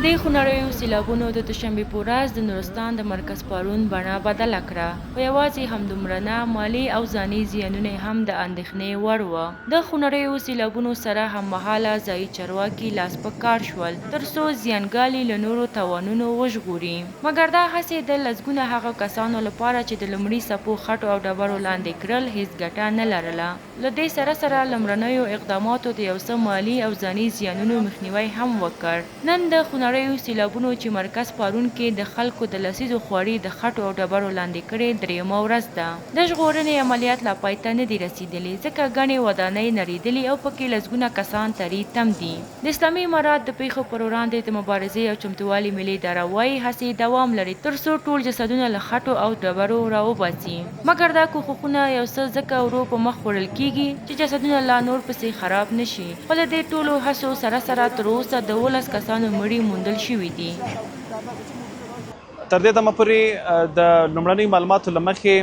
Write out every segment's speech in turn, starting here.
د خونړیو سیلابونو د دوشنبې په ورځ د نورستان د مرکز پارون بڼه بدله کړه. خو یوازې همدومره نه، مالي او ځاني زیانونه هم د اندېښنې وړ وه. د خونړیو سیلابونو سره هممهاله ځایي چارواکي لاس په کار شول ترڅو زیانګالي له نورو تاوانونو وژغوري. مګر دا هڅې د لسګونه هغه کسانو لپاره چې د لومړي څپو خټو او ډبرو لاندې کړل هیڅ ګټه نه لرله. له دې سره لومړنیو اقداماتو د یو څه مالي او ځاني زیانونو مخنیوی هم وکړ. نن د خونړیو سیلابونو چې مرکز پارون کې د خلکو د لسیزو خواري د خټو او ډبرو لاندې کړې درېیمه ورځ ده. د ژغورنې عملیات لا پای ته نه دي رسیدلي ځکه ګڼې ودانۍ نړېدلي او پکې لسګونه کسان تري تم دي. د اسلامي امارات د پیښو پر وړاندې د مبارزې او چمتووالي ملي اداره وایي هڅې دوام لري ترڅو ټول جسدونه له خټو او ډبرو راوباسي. مګر دا کوښښونه یو څه ځکه ورو په مخ وړل کیږي چې جسدونه لا نور پسې خراب نشي. خو د دې ټولو هڅو سره تر اوسه د 12 کسانو مړي موندل شوي دي. تر دې دمه پورې د لومړنۍ معلوماتو له مخې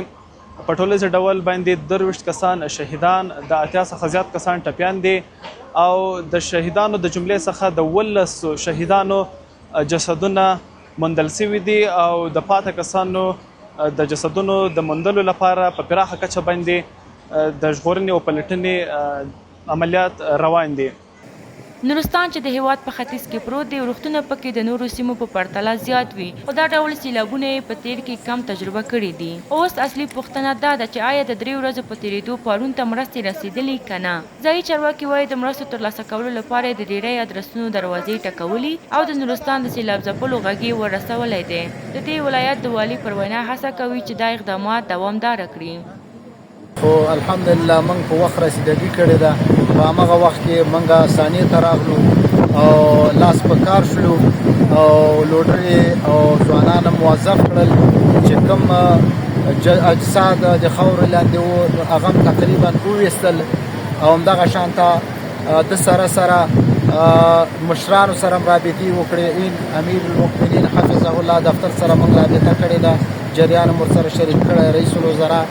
په ټولیز ډول باندې 23 کسان شهیدان، د 80 څخه زیات کسان ټپیان دي او د شهیدانو د جملې څخه د 12 شهیدانو جسدونه موندل شوي دي او د پاته کسانو د جسدونو د موندلو لپاره په پراخه کچه باندې د ژغورنې او پلټنې عملیات روان دي. نورستان چې د هیواد په ختیځ کې پروت دی، روغتونه پکې د نورو سیمو په پرتله زیات وي، خو دا ډول سیلابونه یې په تیر کې کم تجربه کړي دي. اوس اصلي پوښتنه دا ده چې آیا د 3 ورځو په تیریدو پارون ته مرستې رسیدلې که نه؟ ځایي چارواکي وایي د مرستو ترلاسه کولو لپاره یې د ډیری ادرسونو دروازې ټکولي او د نورستان د سیلاب ځپلو غږ یې ورسولی دی. د دې ولایت د والي پر وینا هڅه کوي چې دا اقدامات دوامداره کړي. خو الحمدلله موږ په وخت رسیدګي کړې ده. په هماغه وخت کې موږ ثانیې ته راغلو او لاس په کار شلو او لوډرې او ځوانان موظف کړل چې کوم اجساد د خاورې لاندې وو هغه تقریبا وویستل او همدغه شانته د سره مشرانو سره رابطې وکړې. این امیر المؤمنین حفظه الله دفتر سره موږ رابطه کړې ده، جریان مو سره شریک کړی، رئیس الوزرا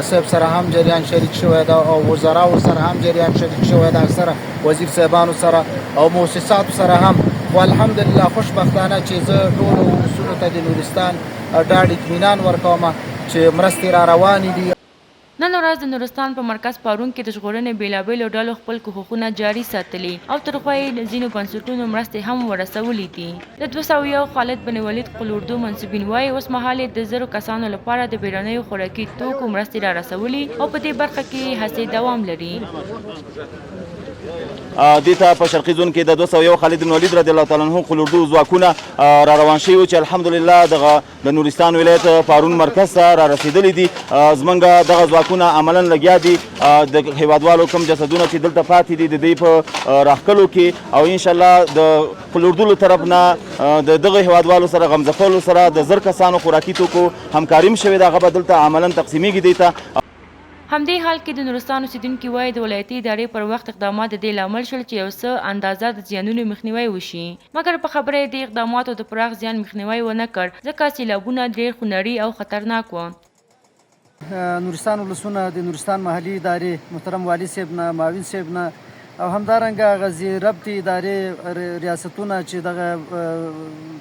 صاحب سره هم جریان شریک شوی ده او وزراو سره هم جریان شریک شوی ده، اکثره وزیر صاحبانو سره او مؤسساتو سره هم. خو الحمدلله خوشبختانه چې زه ټولو ولسونو ته د نورستان ډاډ اطمینان ورکوم چې مرستې را روانې دي. نن ورځ د نورستان په مرکز پارون کې د ژغورنې بیلابیلو ډلو خپل کوښښونه جاري ساتلي او تر خوا یې ځینو بنسټونو مرستې هم ورسولي دي. د 201 خالد بن ولید قلوردو منصبین وایي اوس مهال د 1000 کسانو لپاره د بیړنیو خوراکي توکو مرستې را رسولي او په دې برخه کې هڅې دوام لري. دې ته په شرقي زون کې د 201 خالد بن ولید رضی الله تعالی عنه قلوردو ځواکونه را روان شوي وو چې الحمدلله دغه د نورستان ولایت پارون مرکز ته را رسېدلي دي. زموږ دغه ځواکونه عملا لګیا دي د هیوادوالو کوم جسدونه چې دلته پاتې دي د دې په راښکلو کې او انشاءالله د قلوردو له طرف نه د دغه هیوادوالو سره غمزه سره د 1000 کسانو خوراکي توکو همکاري هم شوې ده، هغه به دلته عملا تقسیمیږي دی ته. همدې حال کې د نورستان اوسیدونکي وایي د ولایتي ادارې پر وخت اقدامات د دې لامل شول چې یو څه اندازه د زیانونو مخنیوی وشي. مګر په خبره یې د اقداماتو د پراخ زیان مخنیوی ونه کړ ځکه سیلابونه ډېر خونړي او خطرناک وو. نورستان ولسونه د نورستان محلي ادارې محترم والي صاحب نه، معاون صاحب نه او همدارنګه غزي ربطي ادارې ریاستونه چې دغه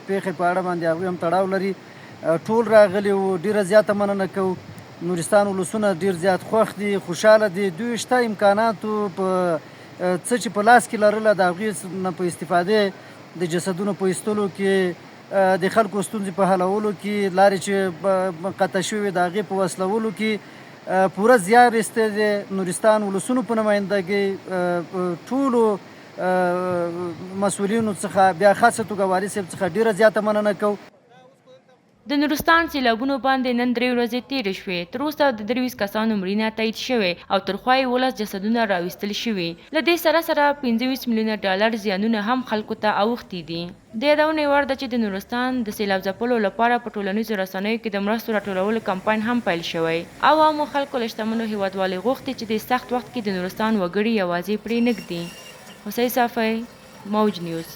پیښې په اړه باندې هغوی هم تړاو لري ټول راغلي وو. ډېره زیاته مننه کوو. نورستان ولسونه ډېر زیات خوښ دي، خوشحاله دي. دوی شته امکاناتو په څه چې په لاس کې لرله د هغوی نه په استفادې د جسدونو په ایستلو کې، د خلکو ستونزې په حلولو کې، لارې چې قطع شوې د هغې په وصلولو کې پوره زیار ایستی دی. نورستان ولسونو په نمایندګۍ ټولو مسؤلینو څخه بیا خاصه توګه والي صاحب څخه ډېره زیاته مننه کوو. د نورستان سیلابونو باندې نن 3 ورځې تیرې شوې. تر اوسه د 23 کسانو مړینه تایید شوې او تر خوا یې 12 جسدونه راویستل شوي. له دې سره 25 میلیونه ډالر زیانونه هم خلکو ته اوښتي دي. د یادونې وړ ده چې د نورستان د سیلاب ځپلو لپاره په ټولنیزو رسنیو کې د مرستو راټولولو کمپاین هم پیل شوی. عوامو خلکو له شتمنو هیوادوالو غوښتي چې د سخت وخت کې د نورستان وګړي یوازې پرې نږدي. حسین صافی، موج نیوز.